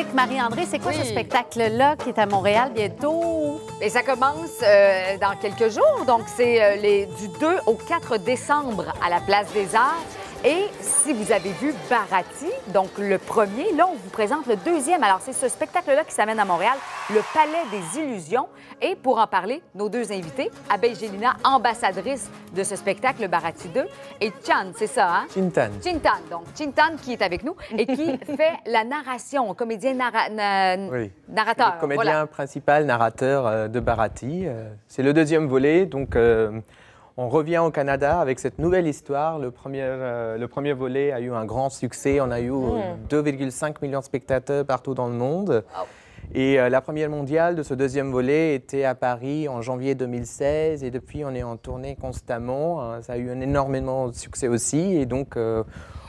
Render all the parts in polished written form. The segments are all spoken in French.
avec Marie-André. C'est quoi ce spectacle-là qui est à Montréal bientôt? Et ça commence dans quelques jours. Donc, c'est du 2 au 4 décembre à la Place des Arts. Et si vous avez vu Bharati, donc le premier, là, on vous présente le deuxième. Alors, c'est ce spectacle-là qui s'amène à Montréal, le Palais des Illusions. Et pour en parler, nos deux invités, Abeille Gélina, ambassadrice de ce spectacle, le Bharati 2, et Chan, c'est ça, hein? Chintan. Chintan, donc Chintan qui est avec nous et qui fait la narration, comédien narrateur. Le comédien principal, narrateur de Bharati. C'est le deuxième volet, donc on revient au Canada avec cette nouvelle histoire. Le premier volet a eu un grand succès. On a eu 2,5 millions de spectateurs partout dans le monde. Oh. Et la première mondiale de ce deuxième volet était à Paris en janvier 2016. Et depuis, on est en tournée constamment. Ça a eu un énormément de succès aussi. Et donc,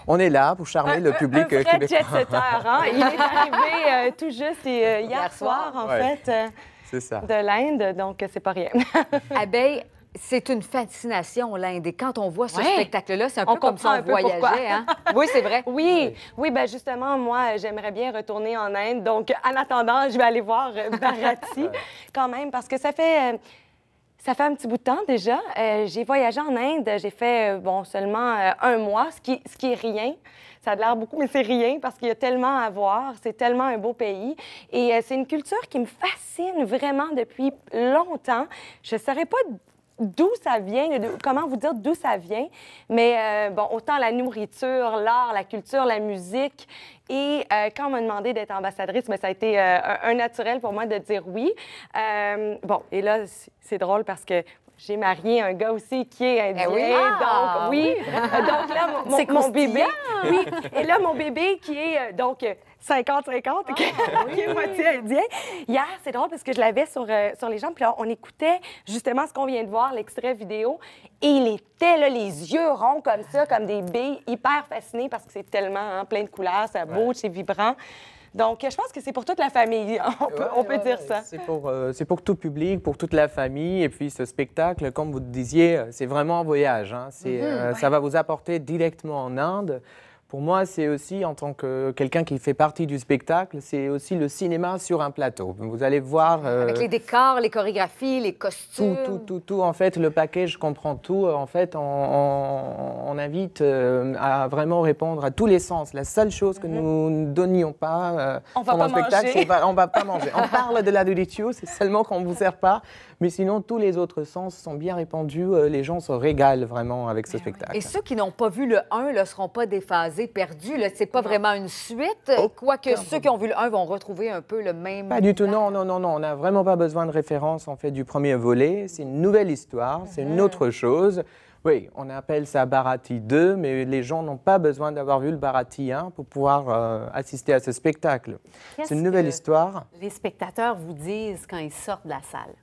on est là pour charmer le public québécois. Jet-setter, hein? Il est arrivé tout juste hier soir, en fait, c'est ça. de l'Inde. Donc, c'est pas rien. Abeille, c'est une fascination, l'Inde. Et quand on voit ce spectacle-là, c'est un peu comme si on voyageait. Hein? Oui, c'est vrai. Oui, ben justement, moi, j'aimerais bien retourner en Inde. Donc, en attendant, je vais aller voir Bharati quand même, parce que ça fait un petit bout de temps déjà. J'ai voyagé en Inde. J'ai fait, seulement un mois, ce qui est rien. Ça a l'air beaucoup, mais c'est rien parce qu'il y a tellement à voir. C'est tellement un beau pays. Et c'est une culture qui me fascine vraiment depuis longtemps. Je ne saurais pas d'où ça vient, comment vous dire d'où ça vient. Mais autant la nourriture, l'art, la culture, la musique. Et quand on m'a demandé d'être ambassadrice, ça a été un naturel pour moi de dire oui. Et là, c'est drôle parce que j'ai marié un gars aussi qui est indien. Donc là, mon bébé... Oui, et là, mon bébé qui est 50-50, qui est moitié indien. Hier, c'est drôle parce que je l'avais sur les jambes, puis là, on écoutait justement ce qu'on vient de voir, l'extrait vidéo, et il était là, les yeux ronds comme ça, comme des billes, hyper fasciné parce que c'est tellement plein de couleurs, c'est beau, c'est vibrant. Donc, je pense que c'est pour toute la famille, on peut dire ça. C'est pour tout public, pour toute la famille. Et puis, ce spectacle, comme vous le disiez, c'est vraiment un voyage. Hein. Ça va vous apporter directement en Inde. Pour moi, c'est aussi, en tant que quelqu'un qui fait partie du spectacle, c'est aussi le cinéma sur un plateau. Vous allez voir... Avec les décors, les chorégraphies, les costumes... Tout. En fait, le package comprend tout. En fait, on invite à vraiment répondre à tous les sens. La seule chose que nous ne donnions pas pendant le spectacle, c'est on ne va pas manger. On parle de la nourriture, c'est seulement qu'on ne vous sert pas. Mais sinon, tous les autres sens sont bien répandus. Les gens se régalent vraiment avec ce spectacle. Et ceux qui n'ont pas vu le 1 ne seront pas déphasés, perdus. Ce n'est pas vraiment une suite. Quoique ceux qui ont vu le 1 vont retrouver un peu le même... Pas du tout, non. On n'a vraiment pas besoin de référence en fait, du premier volet. C'est une nouvelle histoire, c'est une autre chose. Oui, on appelle ça Bharati 2, mais les gens n'ont pas besoin d'avoir vu le Bharati 1 pour pouvoir assister à ce spectacle. C'est une nouvelle histoire. Les spectateurs vous disent quand ils sortent de la salle?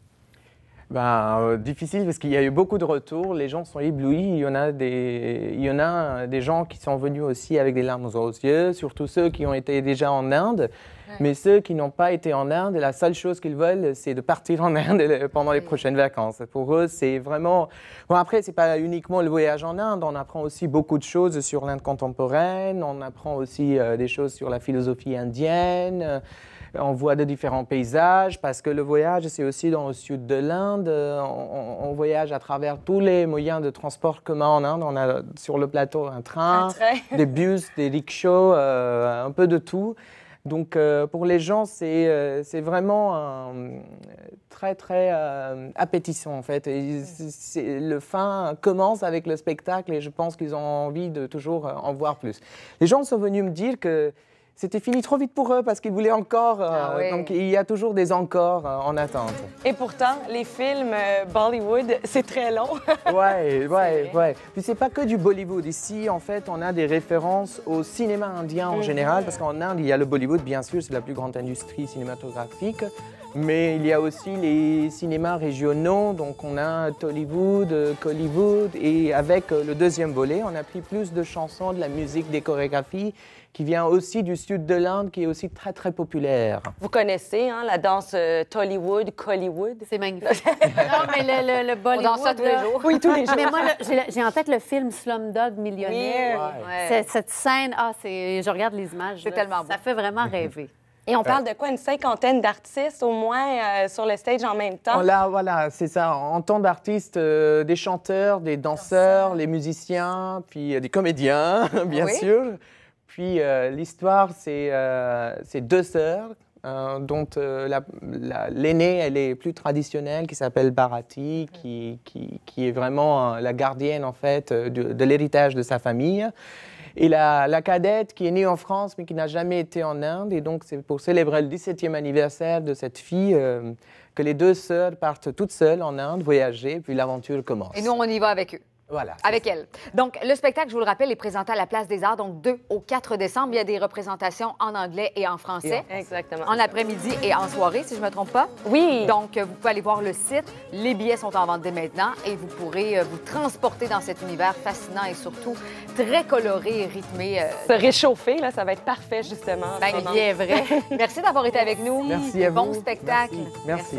Difficile parce qu'il y a eu beaucoup de retours, les gens sont éblouis, il y en a des gens qui sont venus aussi avec des larmes aux yeux, surtout ceux qui ont été déjà en Inde, mais ceux qui n'ont pas été en Inde, la seule chose qu'ils veulent, c'est de partir en Inde pendant les prochaines vacances. Pour eux, c'est vraiment... Bon, après, c'est pas uniquement le voyage en Inde, on apprend aussi beaucoup de choses sur l'Inde contemporaine, on apprend aussi des choses sur la philosophie indienne. On voit de différents paysages parce que le voyage, c'est aussi dans le sud de l'Inde. On voyage à travers tous les moyens de transport commun en Inde. On a sur le plateau un train, des bus, des rickshaws, un peu de tout. Donc, pour les gens, c'est vraiment très appétissant, en fait. Et le fin commence avec le spectacle et je pense qu'ils ont envie de toujours en voir plus. Les gens sont venus me dire que c'était fini trop vite pour eux parce qu'ils voulaient encore. Donc, il y a toujours des encore en attente. Et pourtant, les films Bollywood, c'est très long. Ouais. Puis, c'est pas que du Bollywood. Ici, en fait, on a des références au cinéma indien en général parce qu'en Inde, il y a le Bollywood, bien sûr, c'est la plus grande industrie cinématographique. Mais il y a aussi les cinémas régionaux, donc on a Tollywood, Collywood, et avec le deuxième volet, on a pris plus de chansons, de la musique, des chorégraphies, qui vient aussi du sud de l'Inde, qui est aussi très populaire. Vous connaissez la danse Tollywood, Collywood? C'est magnifique. Non, mais le Bollywood... On danse ça tous les jours. Oui, tous les jours. Mais moi, j'ai en tête le film Slumdog Millionnaire. Oui. Cette scène, je regarde les images. C'est tellement beau. Ça fait vraiment rêver. Et on parle de quoi? Une cinquantaine d'artistes au moins sur le stage en même temps? Là, voilà, c'est ça. En tant d'artistes, des chanteurs, des danseurs, les musiciens, puis des comédiens, bien sûr. Puis l'histoire, c'est deux sœurs, dont l'aînée, elle est plus traditionnelle, qui s'appelle Bharati, qui est vraiment la gardienne, en fait, de l'héritage de sa famille. Et la cadette qui est née en France, mais qui n'a jamais été en Inde. Et donc, c'est pour célébrer le 17e anniversaire de cette fille que les deux sœurs partent toutes seules en Inde, voyager, puis l'aventure commence. Et nous, on y va avec eux. Voilà. Avec elle. Donc, le spectacle, je vous le rappelle, est présenté à la Place des Arts, donc 2 au 4 décembre. Il y a des représentations en anglais et en français. Exactement. En après-midi et en soirée, si je ne me trompe pas. Oui. Donc, vous pouvez aller voir le site. Les billets sont en vente dès maintenant et vous pourrez vous transporter dans cet univers fascinant et surtout très coloré et rythmé. Se réchauffer, là, ça va être parfait, justement. Ben, il est vrai. Merci d'avoir été avec nous. Merci à vous. Bon spectacle. Merci.